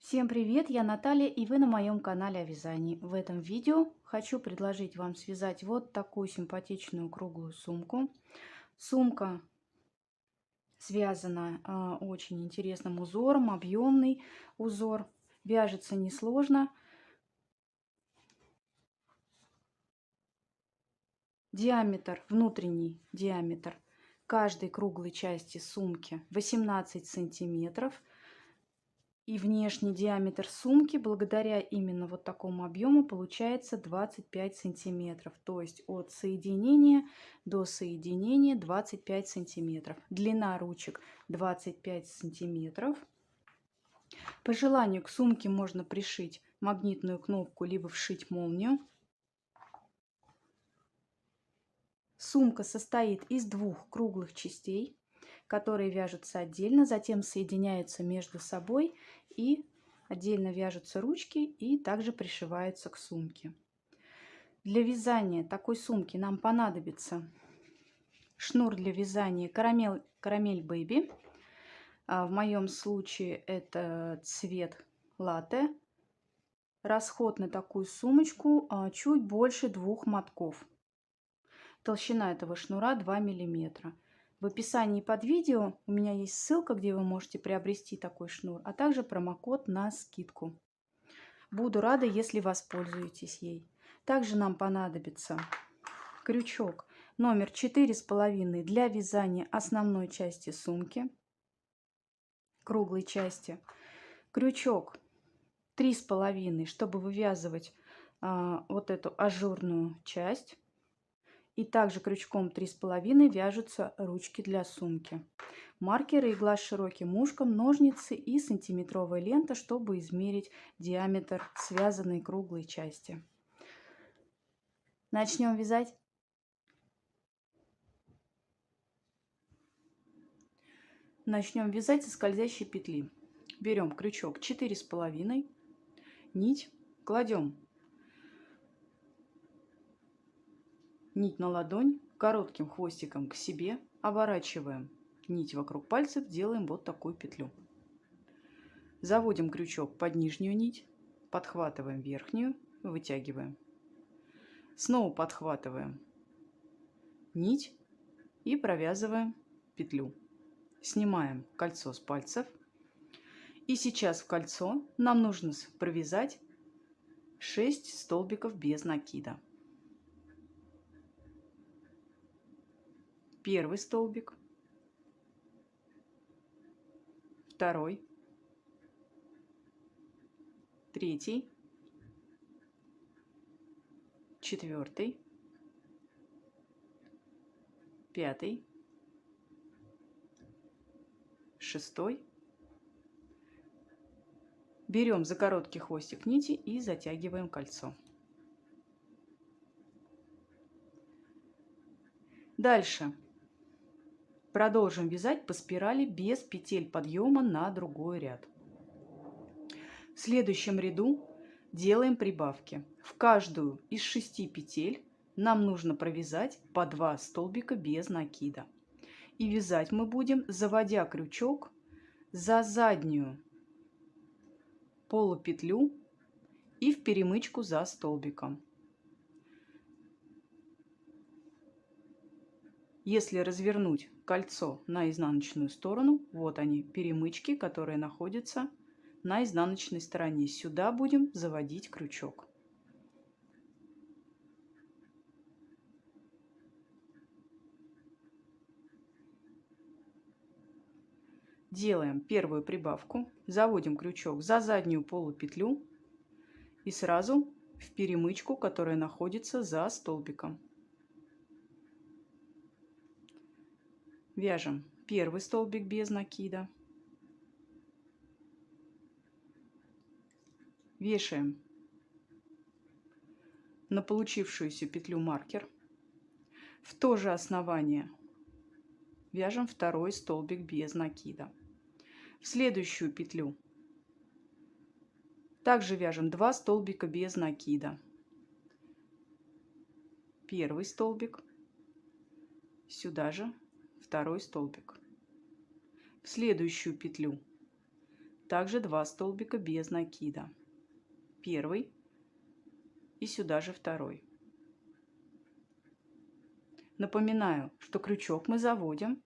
Всем привет, я Наталья, и вы на моем канале о вязании. В этом видео хочу предложить вам связать вот такую симпатичную круглую сумку. Сумка связана очень интересным узором, объемный узор, вяжется несложно. Диаметр, внутренний диаметр каждой круглой части сумки 18 сантиметров. И внешний диаметр сумки, благодаря именно вот такому объему, получается 25 сантиметров. То есть от соединения до соединения 25 сантиметров. Длина ручек 25 сантиметров. По желанию к сумке можно пришить магнитную кнопку, либо вшить молнию. Сумка состоит из двух круглых частей, которые вяжутся отдельно, затем соединяются между собой и отдельно вяжутся ручки и также пришиваются к сумке. Для вязания такой сумки нам понадобится шнур для вязания Карамель Бэби. В моем случае это цвет латте. Расход на такую сумочку чуть больше 2 мотков. Толщина этого шнура 2 мм. В описании под видео у меня есть ссылка, где вы можете приобрести такой шнур, а также промокод на скидку. Буду рада, если воспользуетесь ей. Также нам понадобится крючок номер 4,5 для вязания основной части сумки, круглой части. Крючок 3,5, чтобы вывязывать вот эту ажурную часть. И также крючком 3,5 вяжутся ручки для сумки. Маркеры, игла с широким ушком, ножницы и сантиметровая лента, чтобы измерить диаметр связанной круглой части. Начнем вязать. Начнем вязать со скользящей петли. Берем крючок 4,5, нить, кладем нить на ладонь, коротким хвостиком к себе, оборачиваем нить вокруг пальцев, делаем вот такую петлю. Заводим крючок под нижнюю нить, подхватываем верхнюю, вытягиваем. Снова подхватываем нить и провязываем петлю. Снимаем кольцо с пальцев. И сейчас в кольцо нам нужно провязать 6 столбиков без накида. Первый столбик, второй, третий, четвертый, пятый, шестой. Берем за короткий хвостик нити и затягиваем кольцо. Дальше продолжим вязать по спирали без петель подъема на другой ряд. В следующем ряду делаем прибавки. В каждую из 6 петель нам нужно провязать по 2 столбика без накида. И вязать мы будем, заводя крючок за заднюю полупетлю и в перемычку за столбиком. Если развернуть кольцо на изнаночную сторону, вот они, перемычки, которые находятся на изнаночной стороне. Сюда будем заводить крючок. Делаем первую прибавку, заводим крючок за заднюю полупетлю и сразу в перемычку, которая находится за столбиком. Вяжем первый столбик без накида. Вешаем на получившуюся петлю маркер. В то же основание вяжем второй столбик без накида. В следующую петлю также вяжем 2 столбика без накида. Первый столбик, сюда же второй столбик. В следующую петлю также 2 столбика без накида. Первый и сюда же второй. Напоминаю, что крючок мы заводим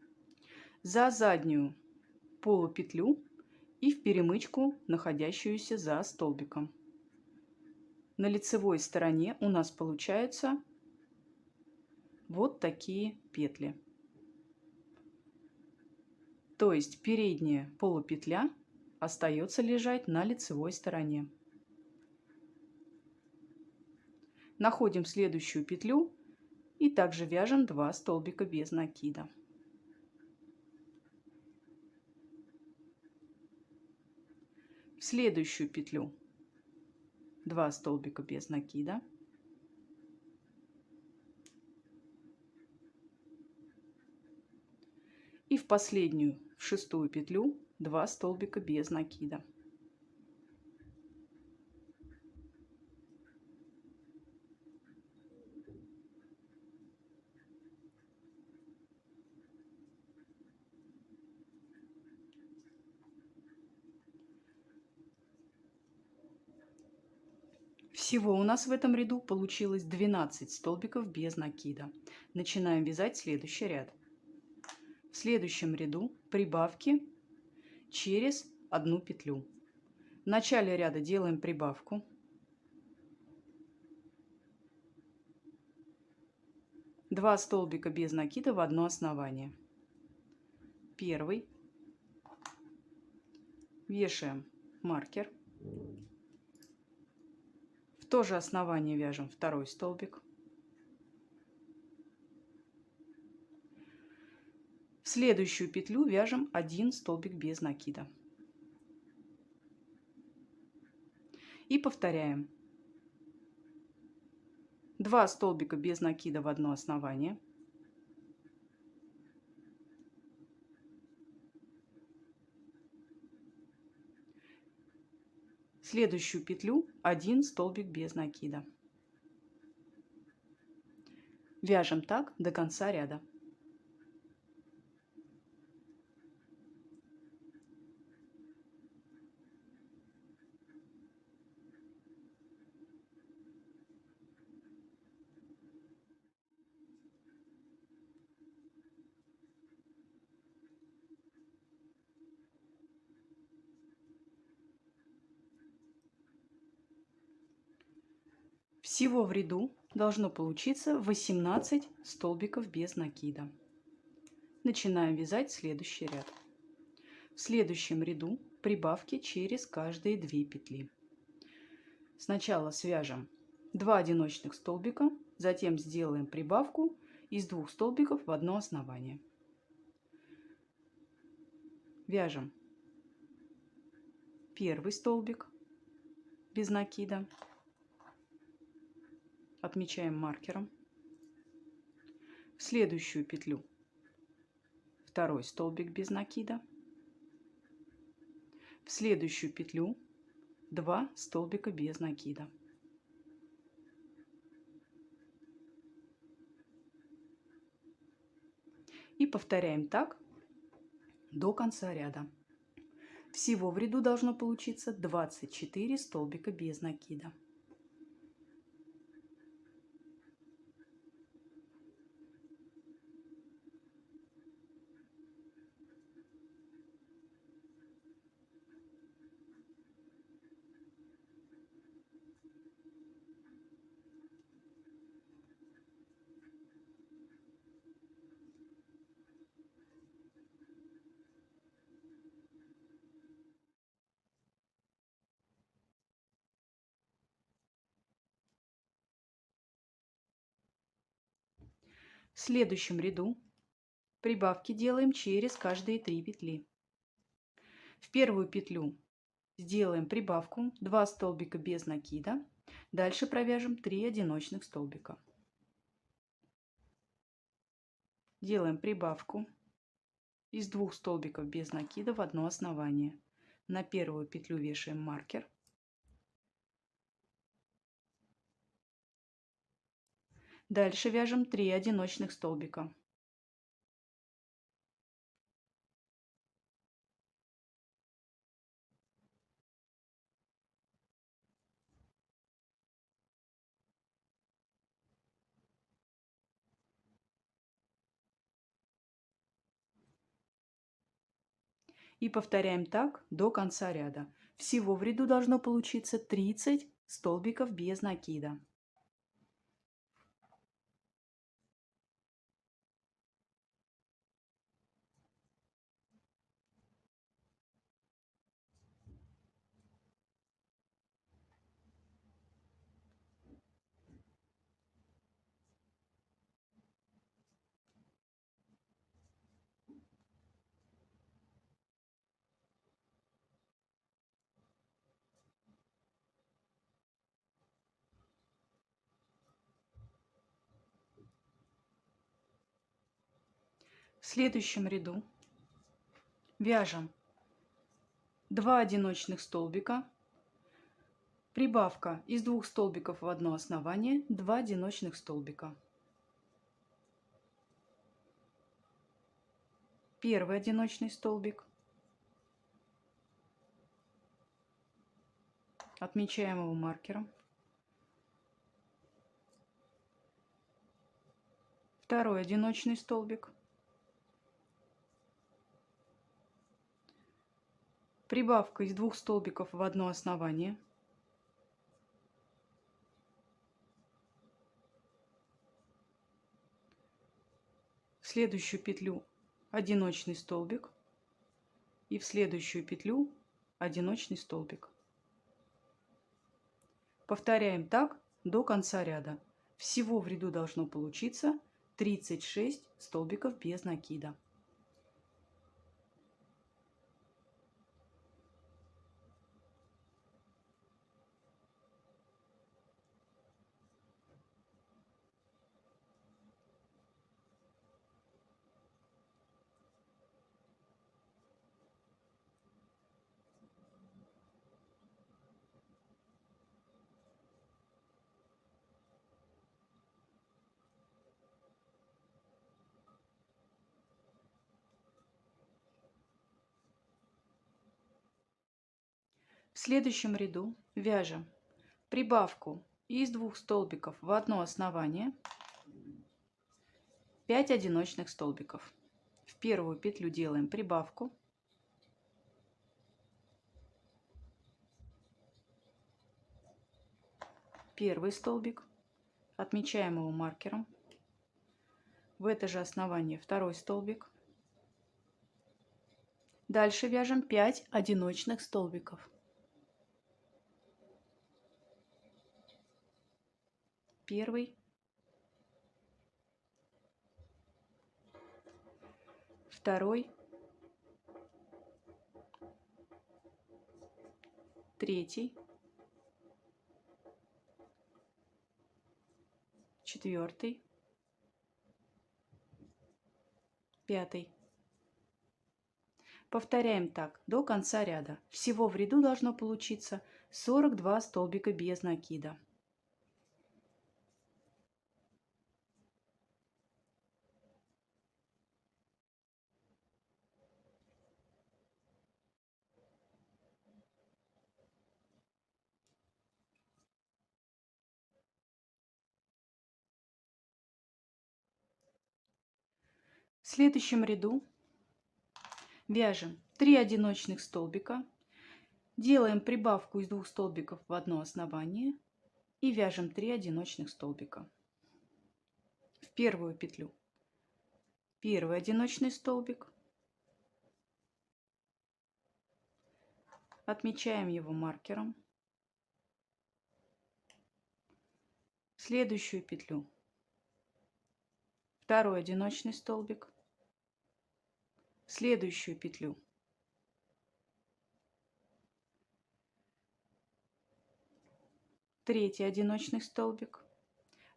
за заднюю полупетлю и в перемычку, находящуюся за столбиком. На лицевой стороне у нас получаются вот такие петли. То есть передняя полупетля остается лежать на лицевой стороне. Находим следующую петлю и также вяжем 2 столбика без накида. В следующую петлю 2 столбика без накида. И в последнюю, в шестую петлю 2 столбика без накида. Всего у нас в этом ряду получилось 12 столбиков без накида. Начинаем вязать следующий ряд. В следующем ряду прибавки через одну петлю. В начале ряда делаем прибавку. Два столбика без накида в одно основание. Первый. Вешаем маркер. В то же основание вяжем второй столбик. В следующую петлю вяжем 1 столбик без накида. И повторяем. 2 столбика без накида в одно основание. Следующую петлю 1 столбик без накида. Вяжем так до конца ряда. Всего в ряду должно получиться 18 столбиков без накида. Начинаем вязать следующий ряд. В следующем ряду прибавки через каждые 2 петли. Сначала свяжем 2 одиночных столбика, затем сделаем прибавку из 2 столбиков в одно основание. Вяжем первый столбик без накида. Отмечаем маркером. В следующую петлю второй столбик без накида. В следующую петлю 2 столбика без накида. И повторяем так до конца ряда. Всего в ряду должно получиться 24 столбика без накида. В следующем ряду прибавки делаем через каждые 3 петли. В первую петлю сделаем прибавку 2 столбика без накида. Дальше провяжем 3 одиночных столбика. Делаем прибавку из 2 столбиков без накида в одно основание. На первую петлю вешаем маркер. Дальше вяжем 3 одиночных столбика. И повторяем так до конца ряда. Всего в ряду должно получиться 30 столбиков без накида. В следующем ряду вяжем 2 одиночных столбика, прибавка из 2 столбиков в одно основание, 2 одиночных столбика. Первый одиночный столбик, отмечаем его маркером. Второй одиночный столбик, прибавка из 2 столбиков в одно основание, в следующую петлю одиночный столбик и в следующую петлю одиночный столбик. Повторяем так до конца ряда. Всего в ряду должно получиться 36 столбиков без накида. В следующем ряду вяжем прибавку из 2 столбиков в одно основание, 5 одиночных столбиков. В первую петлю делаем прибавку, первый столбик, отмечаем его маркером, в это же основание второй столбик. Дальше вяжем 5 одиночных столбиков. Первый, второй, третий, четвертый, пятый. Повторяем так до конца ряда. Всего в ряду должно получиться 42 столбика без накида. В следующем ряду вяжем 3 одиночных столбика, делаем прибавку из 2 столбиков в одно основание и вяжем 3 одиночных столбика. В первую петлю первый одиночный столбик, отмечаем его маркером, в следующую петлю второй одиночный столбик, в следующую петлю третий одиночный столбик,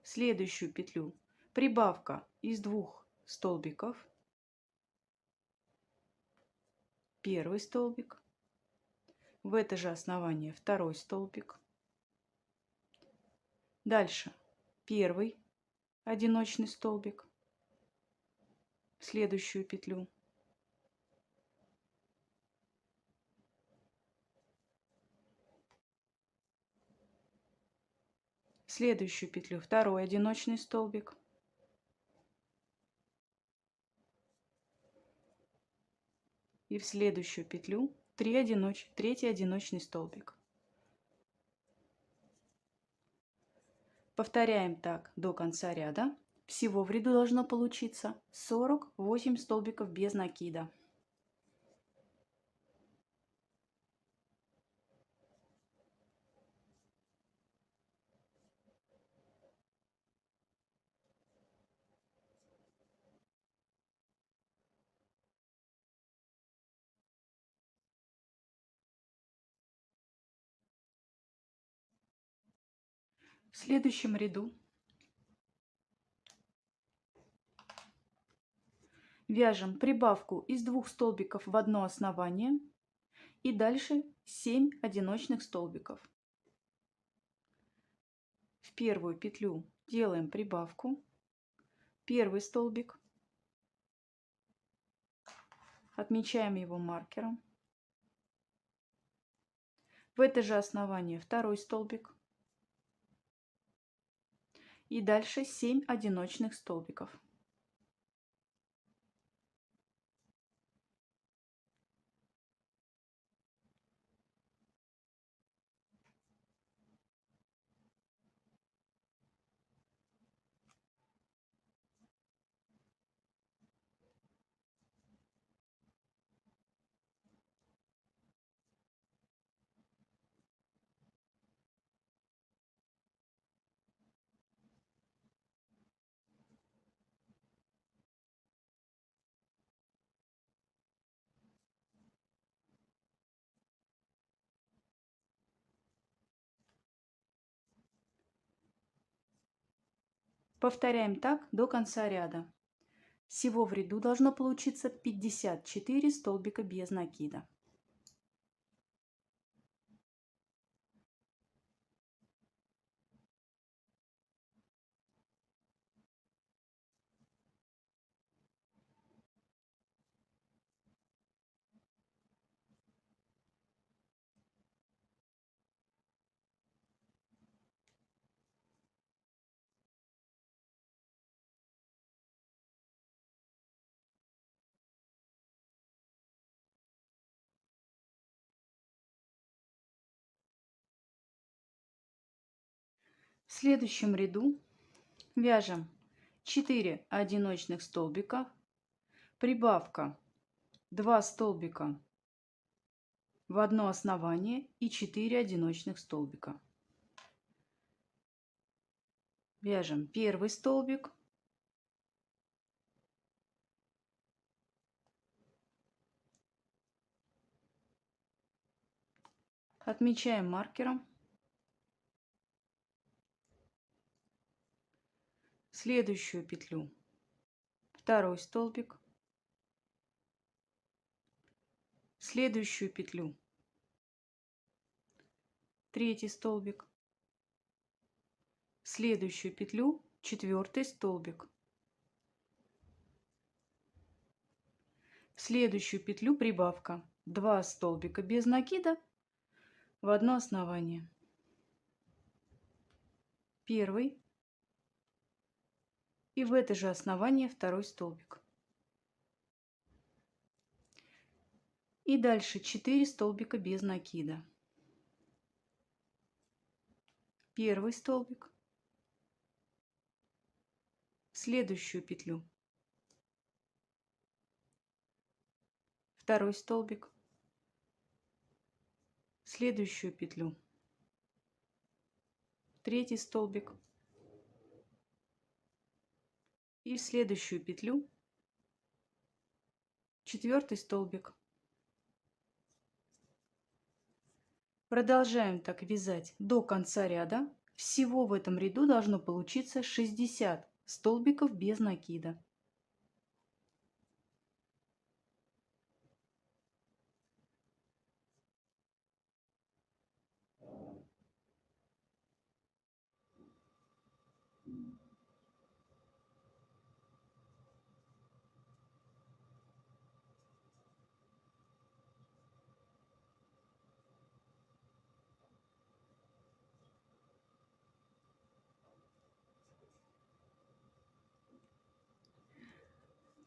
в следующую петлю прибавка из 2 столбиков, первый столбик, в это же основание второй столбик, дальше первый одиночный столбик, в следующую петлю в следующую петлю второй одиночный столбик, и в следующую петлю третий одиночный столбик. Повторяем так до конца ряда. Всего в ряду должно получиться 48 столбиков без накида. В следующем ряду вяжем прибавку из 2 столбиков в одно основание и дальше 7 одиночных столбиков. В первую петлю делаем прибавку, первый столбик, отмечаем его маркером. В это же основание второй столбик и дальше 7 одиночных столбиков. Повторяем так до конца ряда. Всего в ряду должно получиться 54 столбика без накида. В следующем ряду вяжем 4 одиночных столбика, прибавка 2 столбика в одно основание и 4 одиночных столбика. Вяжем первый столбик, отмечаем маркером. Следующую петлю второй столбик, следующую петлю третий столбик, следующую петлю четвертый столбик, следующую петлю прибавка 2 столбика без накида в одно основание, первый и в это же основание второй столбик. И дальше 4 столбика без накида. Первый столбик, следующую петлю, второй столбик, следующую петлю, третий столбик и в следующую петлю четвертый столбик. Продолжаем так вязать до конца ряда. Всего в этом ряду должно получиться 60 столбиков без накида.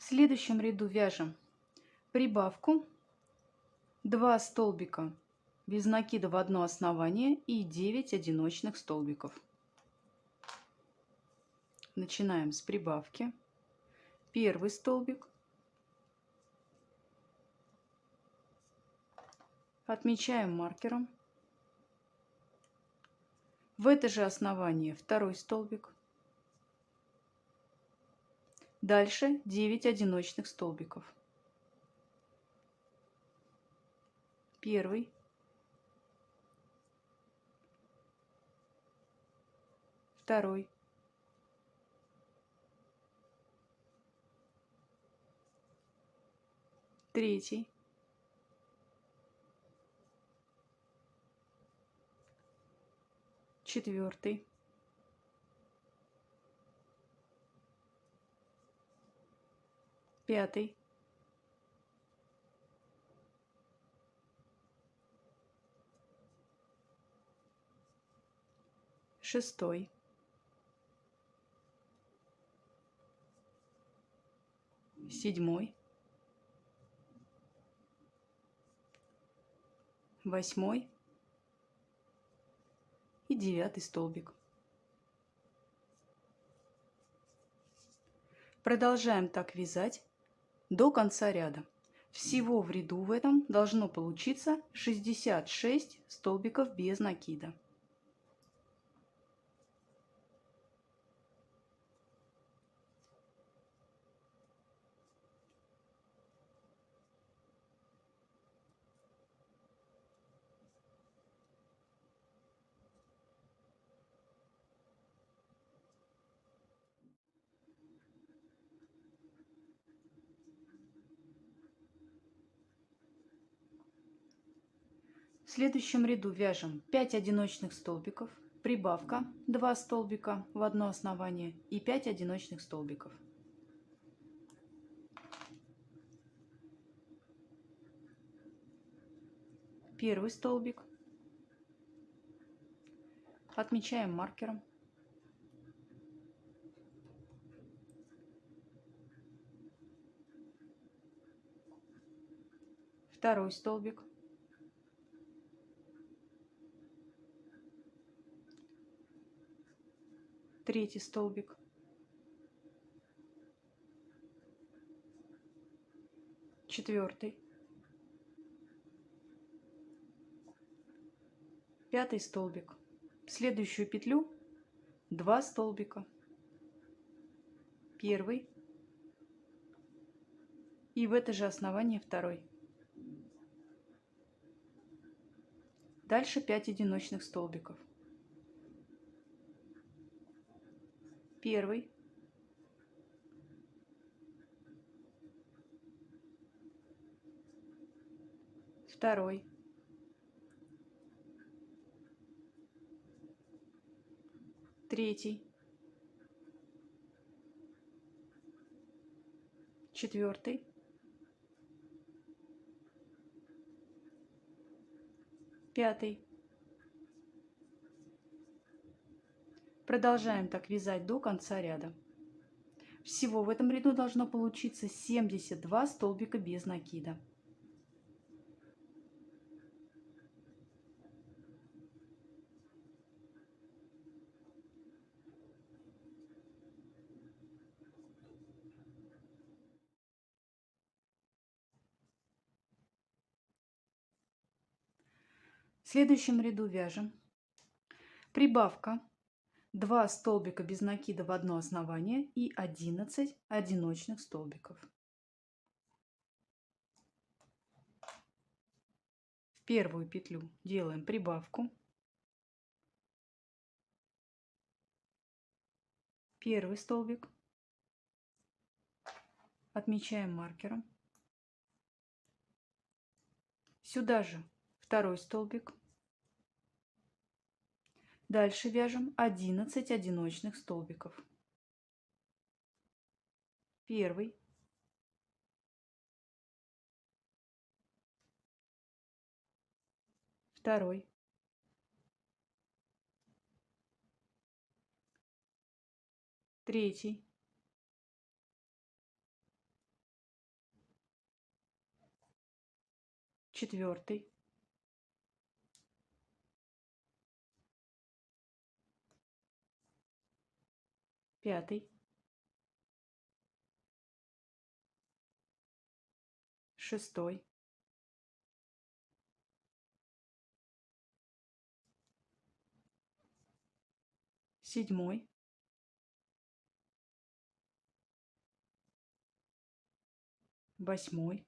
В следующем ряду вяжем прибавку 2 столбика без накида в одно основание и 9 одиночных столбиков. Начинаем с прибавки. Первый столбик, отмечаем маркером. В это же основание второй столбик. Дальше 9 одиночных столбиков. Первый, второй, третий, четвертый, пятый, шестой, седьмой, восьмой и девятый столбик. Продолжаем так вязать до конца ряда. Всего в ряду в этом должно получиться 66 столбиков без накида. В следующем ряду вяжем 5 одиночных столбиков, прибавка 2 столбика в одно основание и 5 одиночных столбиков. Первый столбик, отмечаем маркером. Второй столбик, третий столбик, четвертый, пятый столбик. В следующую петлю 2 столбика, первый и в это же основание второй. Дальше 5 одиночных столбиков. Первый, второй, третий, четвертый, пятый. Продолжаем так вязать до конца ряда. Всего в этом ряду должно получиться 72 столбика без накида. В следующем ряду вяжем прибавка 2 столбика без накида в одно основание и 11 одиночных столбиков. В первую петлю делаем прибавку, первый столбик, отмечаем маркером, сюда же второй столбик. Дальше вяжем 11 одиночных столбиков. Первый, второй, третий, 4, 5, 6, 7, 8,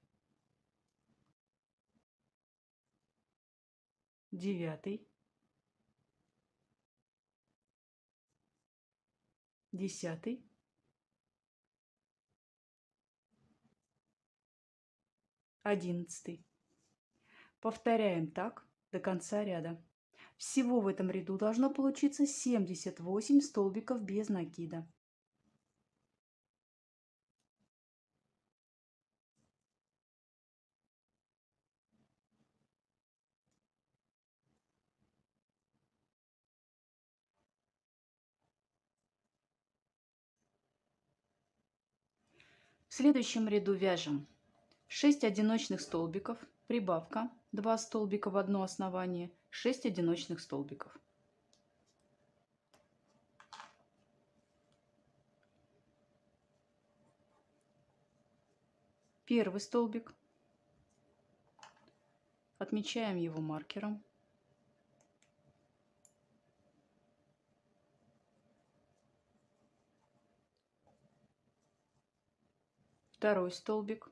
9, 10, 11. Повторяем так до конца ряда. Всего в этом ряду должно получиться 78 столбиков без накида. В следующем ряду вяжем 6 одиночных столбиков, прибавка 2 столбика в одно основание, 6 одиночных столбиков. Первый столбик, отмечаем его маркером. Второй столбик,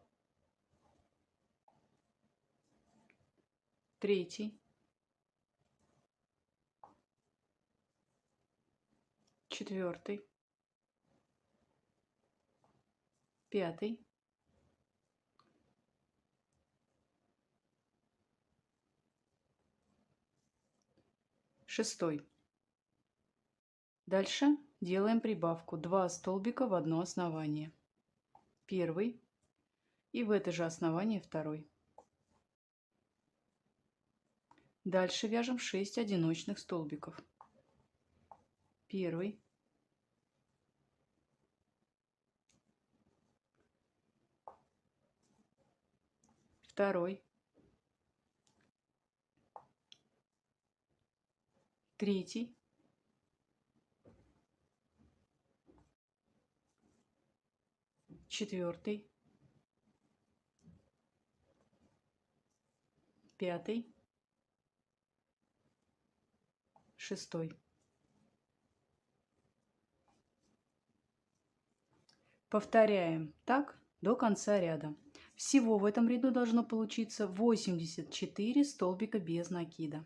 третий, четвертый, пятый, шестой. Дальше делаем прибавку 2 столбика в одно основание. Первый и в это же основание второй. Дальше вяжем 6 одиночных столбиков. Первый, второй, третий, четвертый, пятый, шестой. Повторяем так до конца ряда. Всего в этом ряду должно получиться 84 столбика без накида.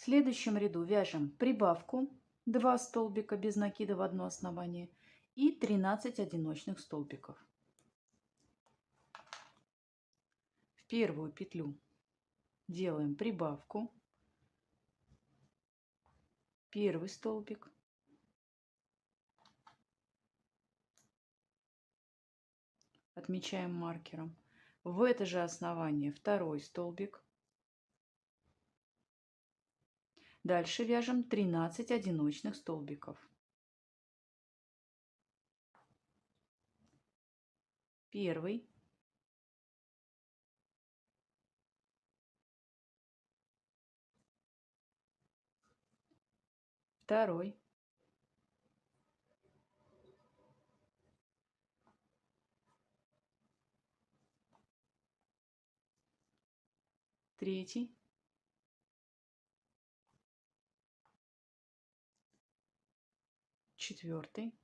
В следующем ряду вяжем прибавку 2 столбика без накида в одно основание и 13 одиночных столбиков. В первую петлю делаем прибавку, первый столбик, отмечаем маркером. В это же основание второй столбик. Дальше вяжем 13 одиночных столбиков. Первый, второй, третий, четвертый,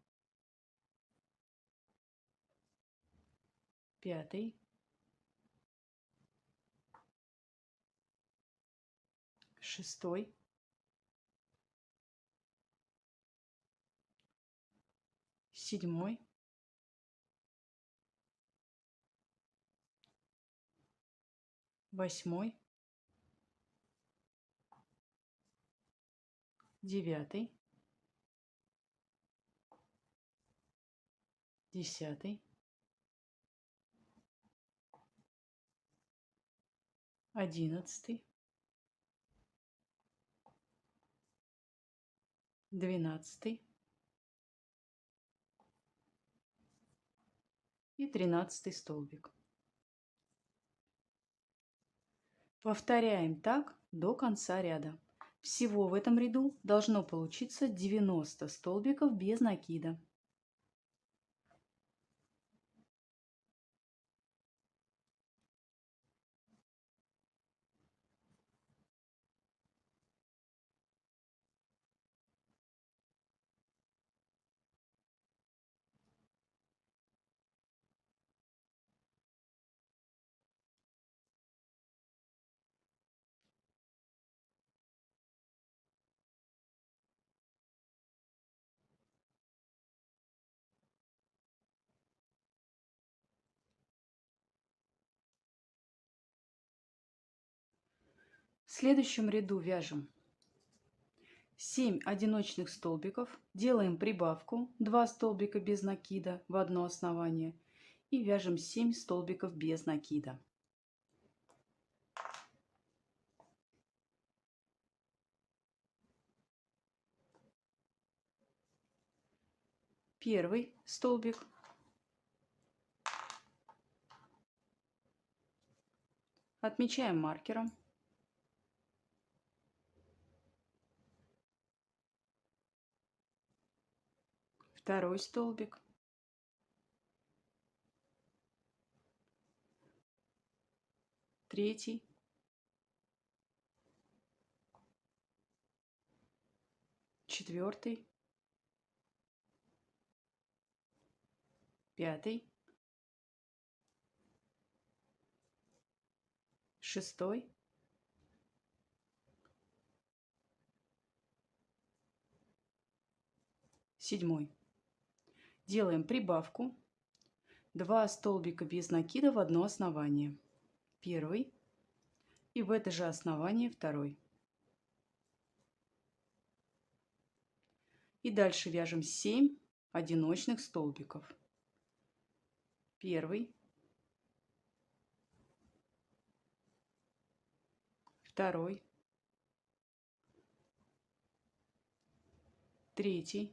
пятый, шестой, седьмой, 8, 9, 10, 11, 12 и 13 столбик. Повторяем так до конца ряда. Всего в этом ряду должно получиться 90 столбиков без накида. В следующем ряду вяжем 7 одиночных столбиков, делаем прибавку 2 столбика без накида в одно основание и вяжем 7 столбиков без накида. Первый столбик, отмечаем маркером. Второй столбик, третий, четвертый, пятый, шестой, седьмой. Делаем прибавку 2 столбика без накида в одно основание. Первый и в это же основание второй. И дальше вяжем 7 одиночных столбиков. Первый, второй, третий,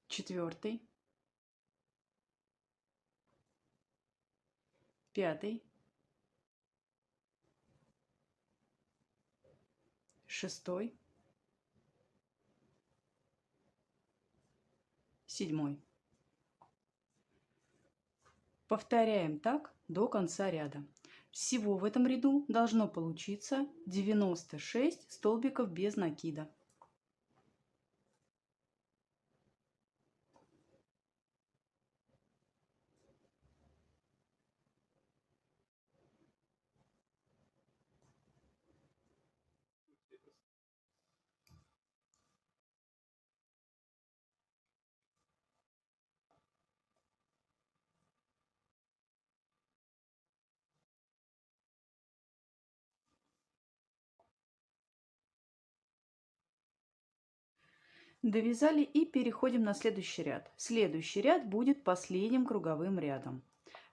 четвертый, пятый, шестой, седьмой. Повторяем так до конца ряда. Всего в этом ряду должно получиться 96 столбиков без накида. Довязали и переходим на следующий ряд. Следующий ряд будет последним круговым рядом.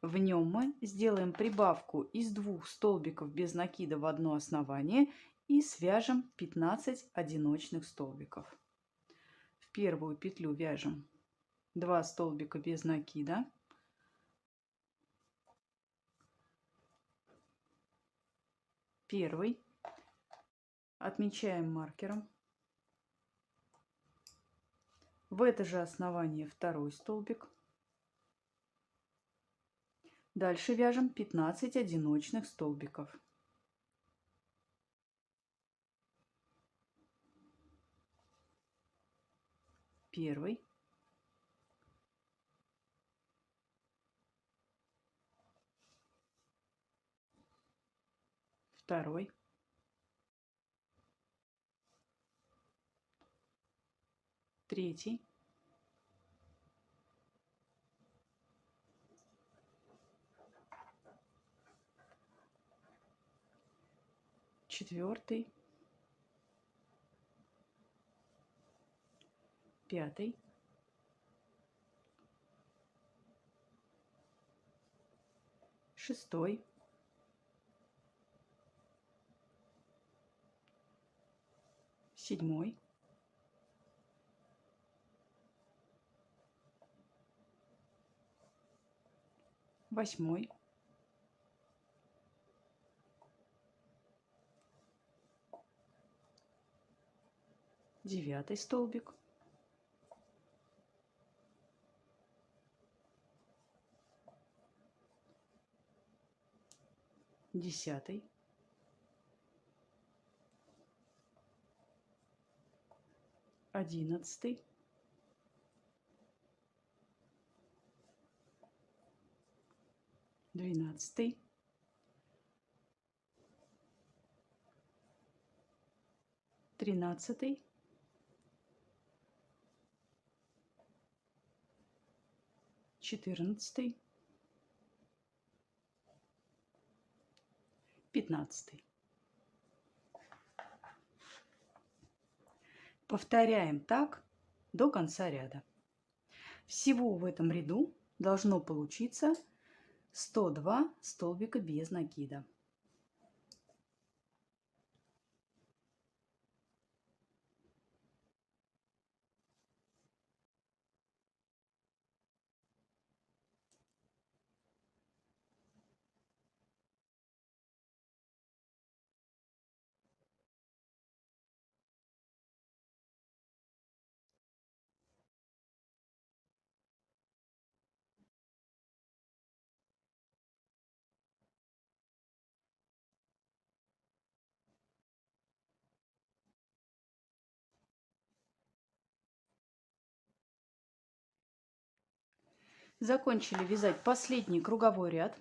В нем мы сделаем прибавку из 2 столбиков без накида в одно основание и свяжем 15 одиночных столбиков. В первую петлю вяжем 2 столбика без накида. Первый, отмечаем маркером. В это же основание второй столбик. Дальше вяжем 15 одиночных столбиков. Первый, второй, третий, 4, 5, 6, 7, 8, 9 столбик, 10, 11, 12, 13, 14, 15. Повторяем так до конца ряда. Всего в этом ряду должно получиться 102 столбика без накида. Закончили вязать последний круговой ряд.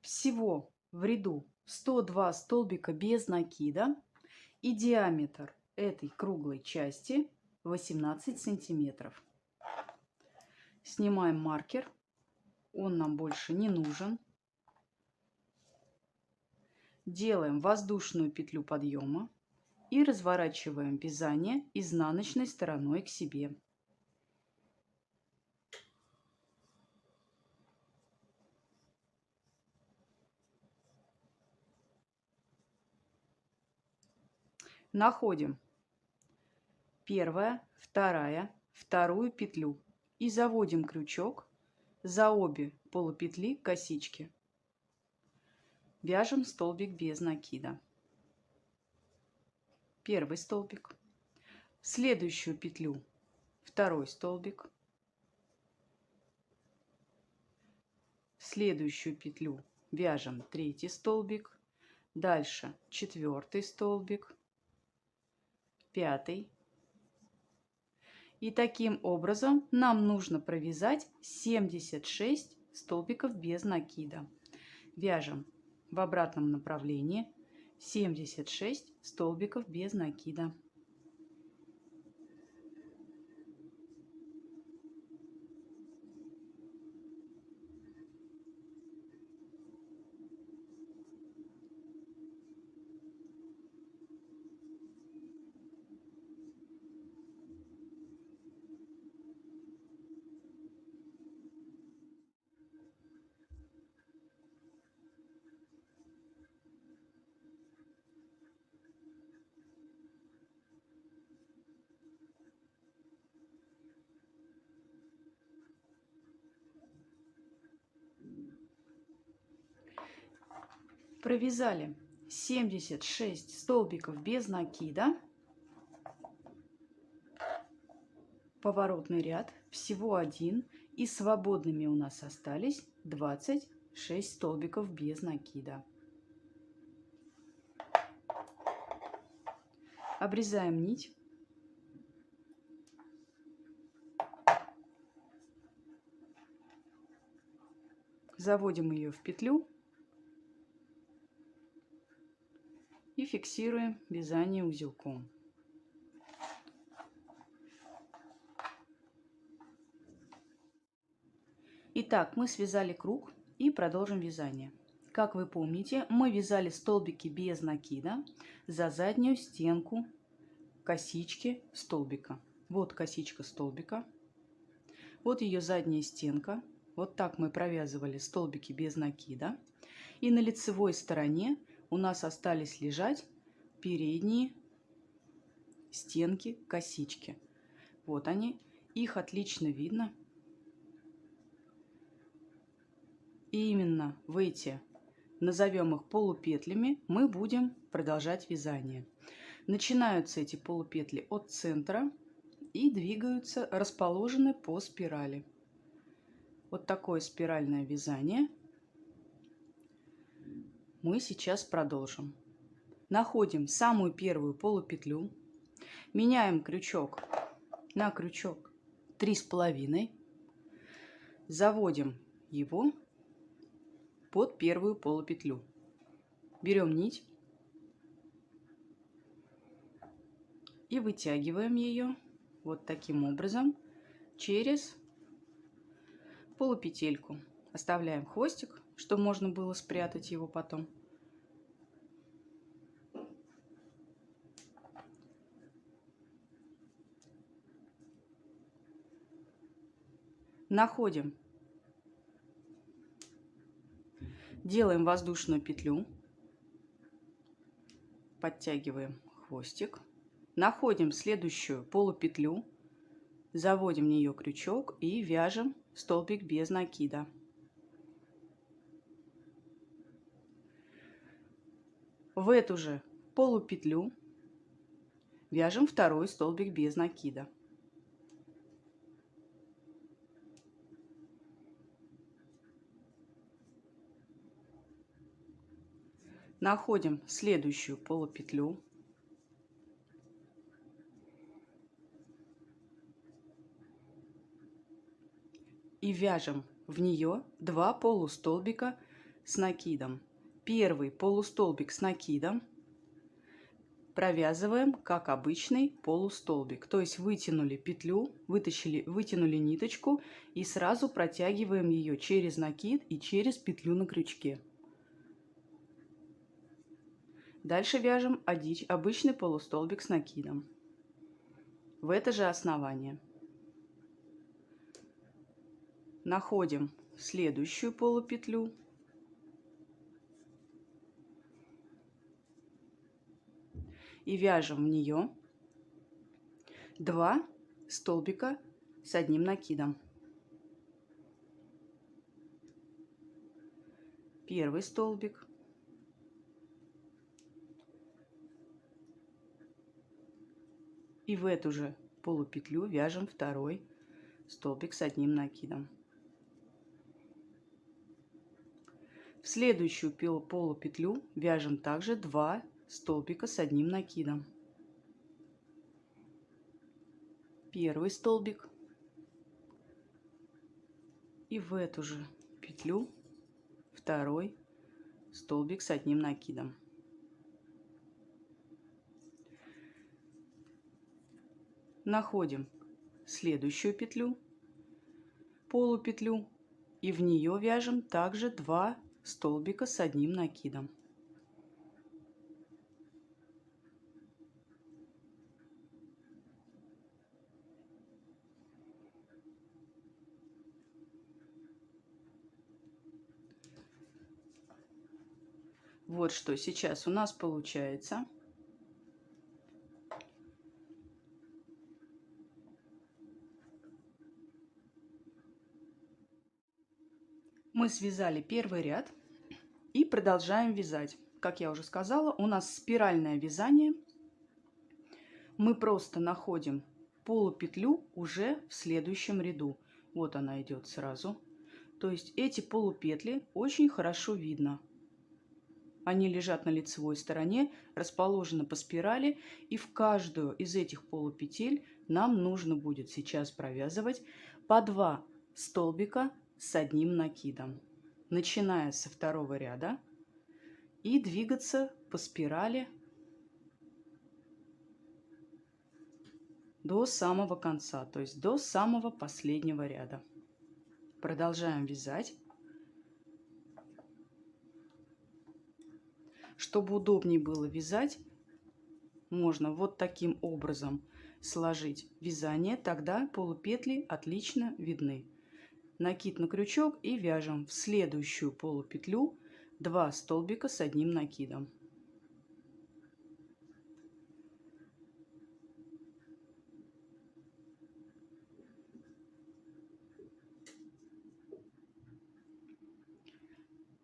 Всего в ряду 102 столбика без накида. И диаметр этой круглой части 18 сантиметров. Снимаем маркер. Он нам больше не нужен. Делаем воздушную петлю подъема и разворачиваем вязание изнаночной стороной к себе. Находим первая, вторая, вторую петлю и заводим крючок за обе полупетли косички. Вяжем столбик без накида. Первый столбик. В следующую петлю второй столбик. В следующую петлю вяжем третий столбик. Дальше четвертый столбик. Пятый. И таким образом нам нужно провязать 76 столбиков без накида. Вяжем в обратном направлении 76 столбиков без накида. Провязали 76 столбиков без накида. Поворотный ряд всего один, и свободными у нас остались 26 столбиков без накида. Обрезаем нить. Заводим ее в петлю и фиксируем вязание узелком. Итак, мы связали круг и продолжим вязание. Как вы помните, мы вязали столбики без накида за заднюю стенку косички столбика. Вот косичка столбика, вот ее задняя стенка. Вот так мы провязывали столбики без накида. И на лицевой стороне у нас остались лежать передние стенки косички. Вот они, их отлично видно. И именно в эти, назовем их полупетлями, мы будем продолжать вязание. Начинаются эти полупетли от центра и двигаются, расположены по спирали. Вот такое спиральное вязание мы сейчас продолжим. Находим самую первую полупетлю, меняем крючок на крючок 3,5, заводим его под первую полупетлю. Берем нить и вытягиваем ее вот таким образом через полупетельку. Оставляем хвостик, чтобы можно было спрятать его потом. Находим, делаем воздушную петлю, подтягиваем хвостик, находим следующую полупетлю, заводим в нее крючок и вяжем столбик без накида. В эту же полупетлю вяжем второй столбик без накида. Находим следующую полупетлю, и вяжем в нее 2 полустолбика с накидом. Первый полустолбик с накидом провязываем как обычный полустолбик, то есть вытянули петлю, вытянули ниточку и сразу протягиваем ее через накид и через петлю на крючке. Дальше вяжем обычный полустолбик с накидом в это же основание. Находим следующую полупетлю и вяжем в нее 2 столбика с одним накидом. Первый столбик, и в эту же полупетлю вяжем второй столбик с одним накидом. В следующую полупетлю вяжем также 2 столбика с одним накидом. Первый столбик, и в эту же петлю второй столбик с одним накидом. Находим следующую петлю, полупетлю, и в нее вяжем также 2 столбика с одним накидом. Вот что сейчас у нас получается. Мы связали первый ряд и продолжаем вязать. Как я уже сказала, у нас спиральное вязание. Мы просто находим полупетлю уже в следующем ряду. Вот она идет сразу. То есть эти полупетли очень хорошо видно. Они лежат на лицевой стороне, расположены по спирали, и в каждую из этих полупетель нам нужно будет сейчас провязывать по 2 столбика с одним накидом, начиная со второго ряда и двигаться по спирали до самого конца, то есть до самого последнего ряда. Продолжаем вязать. Чтобы удобнее было вязать, можно вот таким образом сложить вязание, тогда полупетли отлично видны. Накид на крючок и вяжем в следующую полупетлю 2 столбика с одним накидом.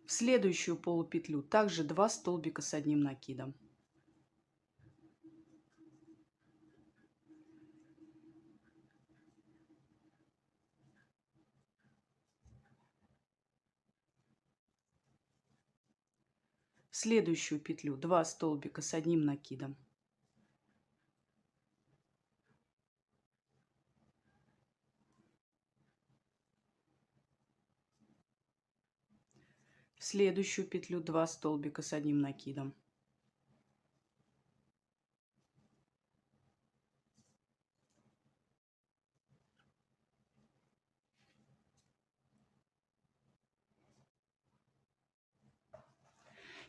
В следующую полупетлю также 2 столбика с одним накидом. В следующую петлю 2 столбика с одним накидом. В следующую петлю 2 столбика с одним накидом.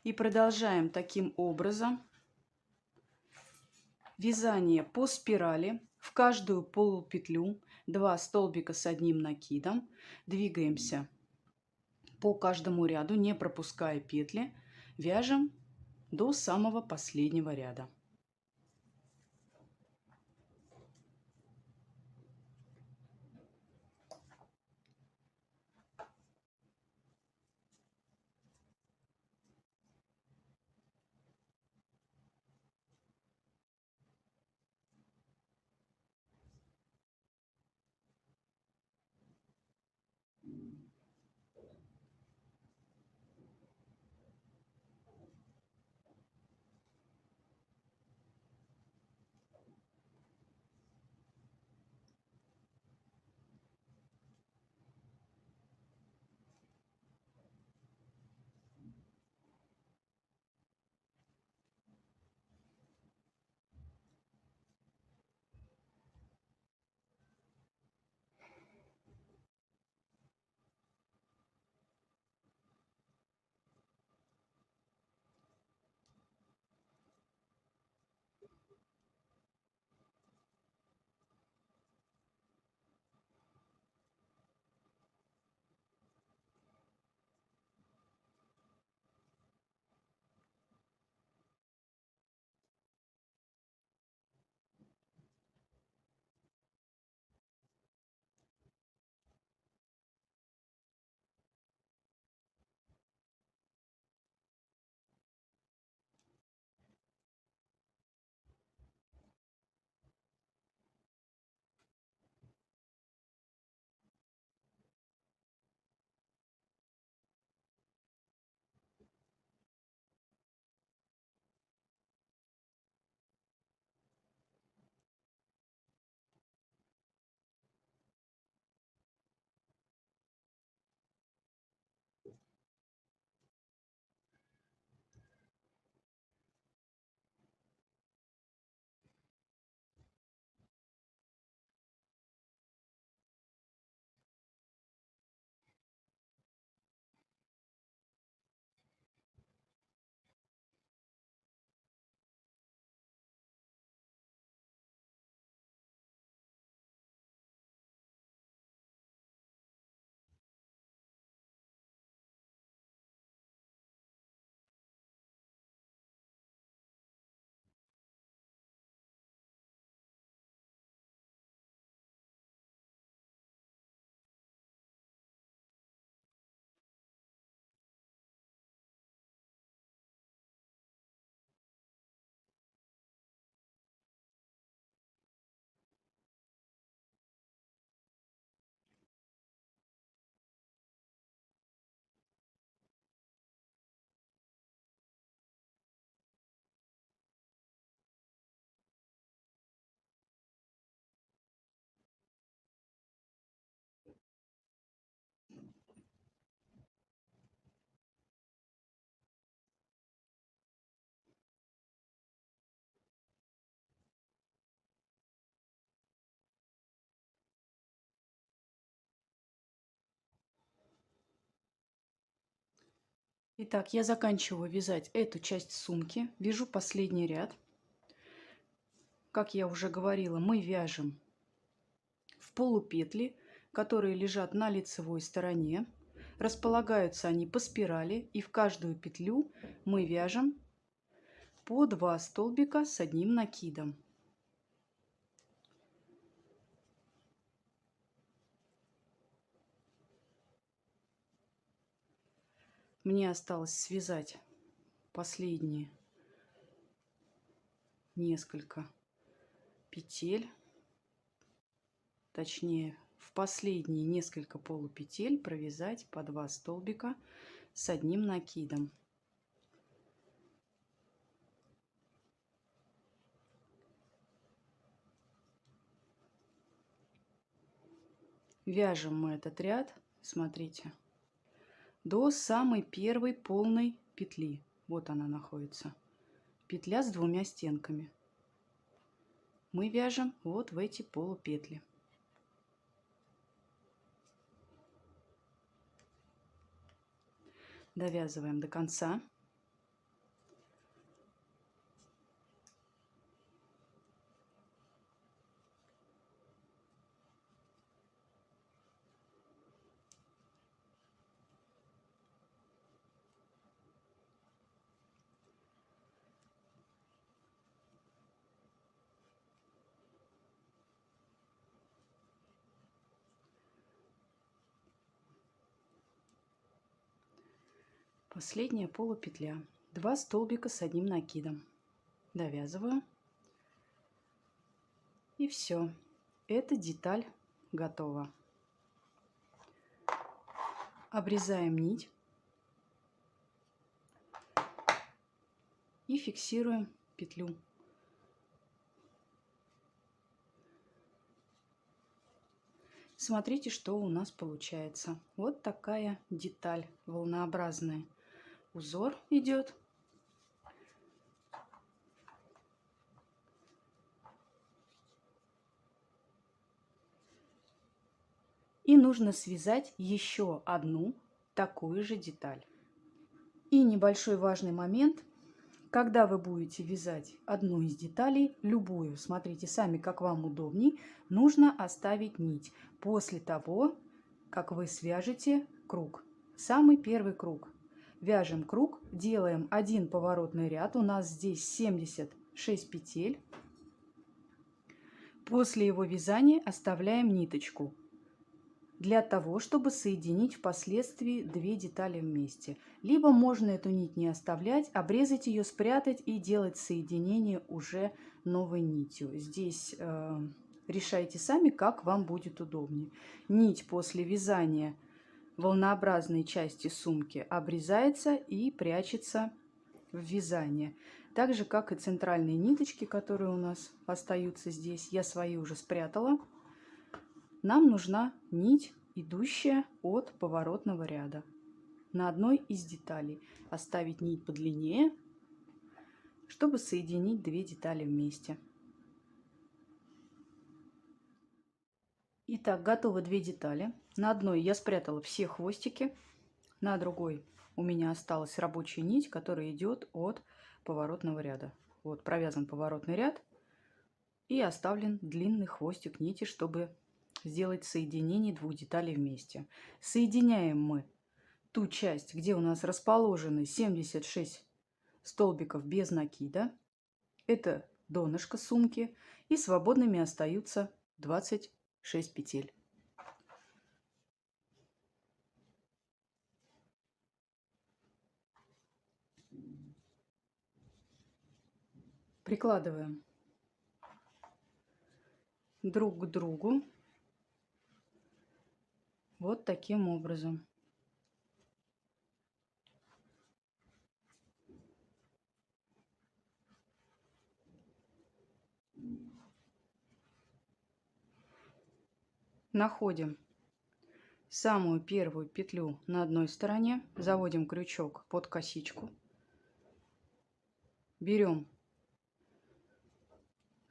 И продолжаем таким образом вязание по спирали. В каждую полупетлю 2 столбика с одним накидом. Двигаемся по каждому ряду, не пропуская петли. Вяжем до самого последнего ряда. Итак, я заканчиваю вязать эту часть сумки, вяжу последний ряд. Как я уже говорила, мы вяжем в полупетли, которые лежат на лицевой стороне. Располагаются они по спирали, и в каждую петлю мы вяжем по 2 столбика с одним накидом. Мне осталось связать последние несколько петель, точнее в последние несколько полупетель провязать по 2 столбика с одним накидом. Вяжем мы этот ряд, смотрите, до самой первой полной петли. Вот она находится, петля с 2 стенками. Мы вяжем вот в эти полупетли. Довязываем до конца. Последняя полупетля, 2 столбика с одним накидом. Довязываю. И все. Эта деталь готова. Обрезаем нить и фиксируем петлю. Смотрите, что у нас получается. Вот такая деталь волнообразная. Узор идет. И нужно связать еще одну такую же деталь. И небольшой важный момент. Когда вы будете вязать одну из деталей, любую, смотрите сами, как вам удобней, нужно оставить нить после того, как вы свяжете круг. Самый первый круг. Вяжем круг, делаем один поворотный ряд. У нас здесь 76 петель. После его вязания оставляем ниточку для того, чтобы соединить впоследствии 2 детали вместе. Либо можно эту нить не оставлять, обрезать ее, спрятать и делать соединение уже новой нитью. Здесь решайте сами, как вам будет удобнее. Нить после вязания волнообразной части сумки обрезается и прячется в вязание. Так же, как и центральные ниточки, которые у нас остаются здесь. Я свои уже спрятала. Нам нужна нить, идущая от поворотного ряда. На одной из деталей оставить нить подлиннее, чтобы соединить 2 детали вместе. Итак, готовы 2 детали. На одной я спрятала все хвостики, на другой у меня осталась рабочая нить, которая идет от поворотного ряда. Вот провязан поворотный ряд и оставлен длинный хвостик нити, чтобы сделать соединение 2 деталей вместе. Соединяем мы ту часть, где у нас расположены 76 столбиков без накида. Это донышко сумки. И свободными остаются 26 петель. Прикладываем друг к другу вот таким образом. Находим самую первую петлю на одной стороне, заводим крючок под косичку, берем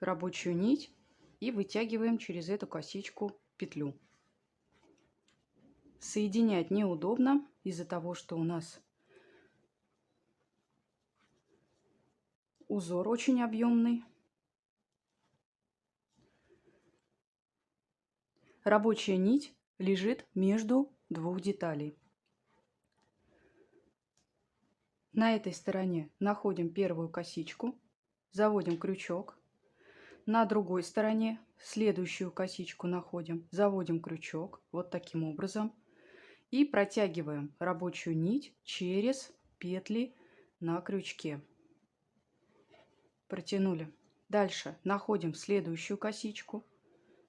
рабочую нить и вытягиваем через эту косичку петлю. Соединять неудобно из-за того, что у нас узор очень объемный. Рабочая нить лежит между двух деталей. На этой стороне находим первую косичку, заводим крючок. На другой стороне следующую косичку находим, заводим крючок вот таким образом и протягиваем рабочую нить через петли на крючке. Протянули. Дальше находим следующую косичку,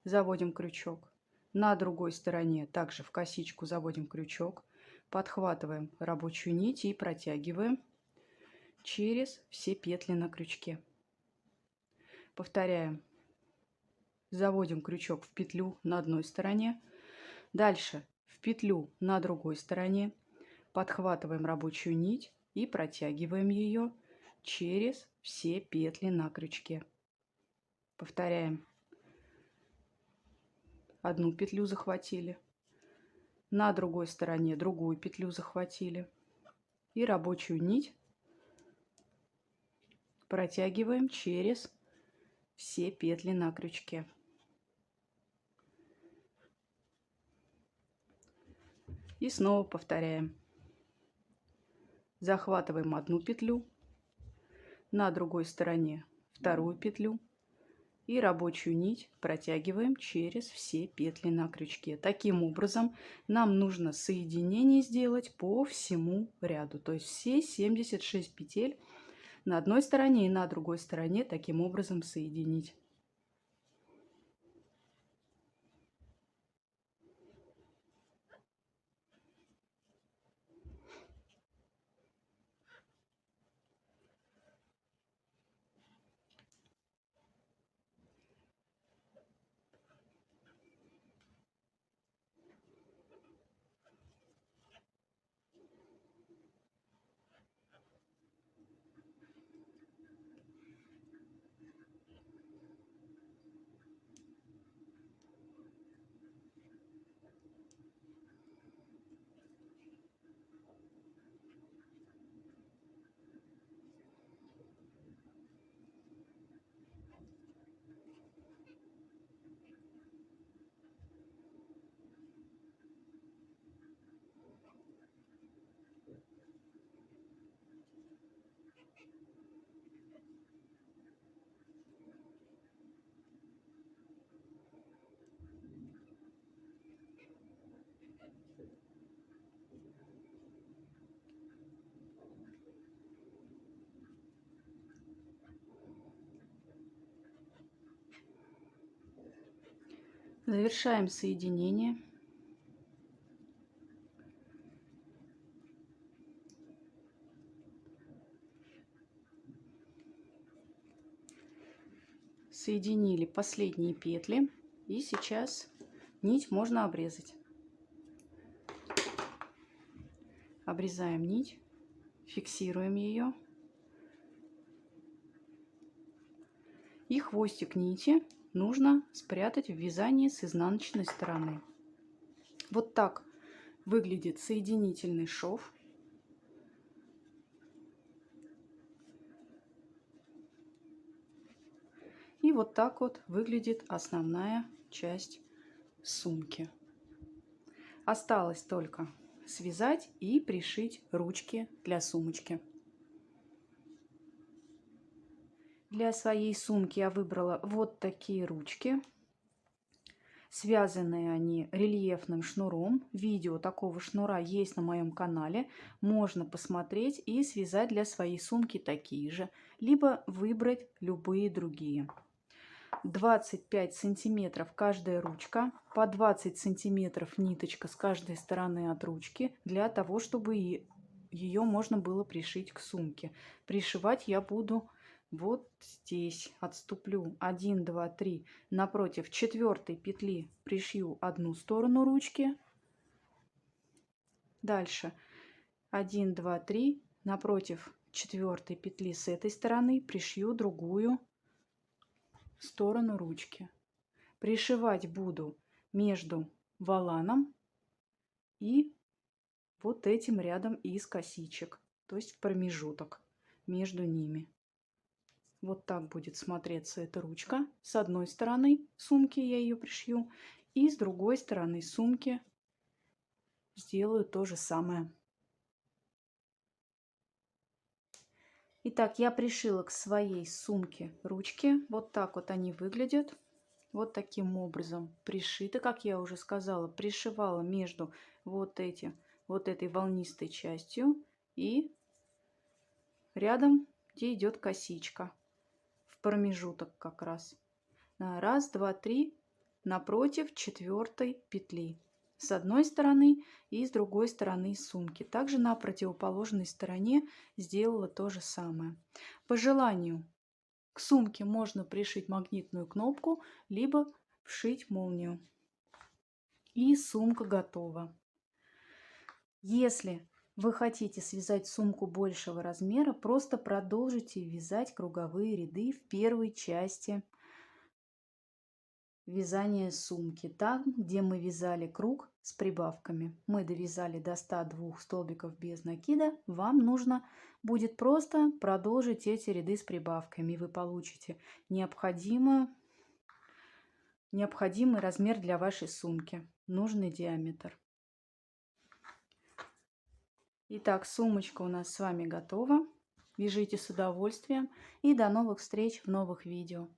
заводим крючок. На другой стороне также в косичку заводим крючок, подхватываем рабочую нить и протягиваем через все петли на крючке. Повторяем. Заводим крючок в петлю на одной стороне. Дальше в петлю на другой стороне. Подхватываем рабочую нить и протягиваем ее через все петли на крючке. Повторяем. Одну петлю захватили. На другой стороне другую петлю захватили. И рабочую нить протягиваем через все петли на крючке. И снова повторяем. Захватываем одну петлю, на другой стороне вторую петлю и рабочую нить протягиваем через все петли на крючке. Таким образом нам нужно соединение сделать по всему ряду, то есть все 76 петель на одной стороне и на другой стороне таким образом соединить. Завершаем соединение. Соединили последние петли и сейчас нить можно обрезать. Обрезаем нить, фиксируем ее. И хвостик нити нужно спрятать в вязании с изнаночной стороны. Вот так выглядит соединительный шов. И вот так вот выглядит основная часть сумки. Осталось только связать и пришить ручки для сумочки. Для своей сумки я выбрала вот такие ручки. Связаны они рельефным шнуром. Видео такого шнура есть на моем канале. Можно посмотреть и связать для своей сумки такие же. Либо выбрать любые другие. 25 сантиметров каждая ручка. По 20 сантиметров ниточка с каждой стороны от ручки. Для того, чтобы ее можно было пришить к сумке. Пришивать я буду вот здесь. Отступлю 1, 2, 3. Напротив четвертой петли пришью одну сторону ручки. Дальше 1, 2, 3. Напротив четвертой петли с этой стороны пришью другую сторону ручки. Пришивать буду между воланом и вот этим рядом из косичек, то есть в промежуток между ними. Вот так будет смотреться эта ручка. С одной стороны сумки я ее пришью, и с другой стороны сумки сделаю то же самое. Итак, я пришила к своей сумке ручки. Вот так вот они выглядят. Вот таким образом пришиты, как я уже сказала, пришивала между вот этой волнистой частью и рядом, где идет косичка, в промежуток как раз. Раз, два, три, напротив четвертой петли. С одной стороны и с другой стороны сумки. Также на противоположной стороне сделала то же самое. По желанию к сумке можно пришить магнитную кнопку, либо вшить молнию. И сумка готова. Если вы хотите связать сумку большего размера, просто продолжите вязать круговые ряды в первой части вязания сумки, там, где мы вязали круг с прибавками. Мы довязали до 102 столбиков без накида. Вам нужно будет просто продолжить эти ряды с прибавками. Вы получите необходимый размер для вашей сумки, нужный диаметр. Итак, сумочка у нас с вами готова. Вяжите с удовольствием и до новых встреч в новых видео.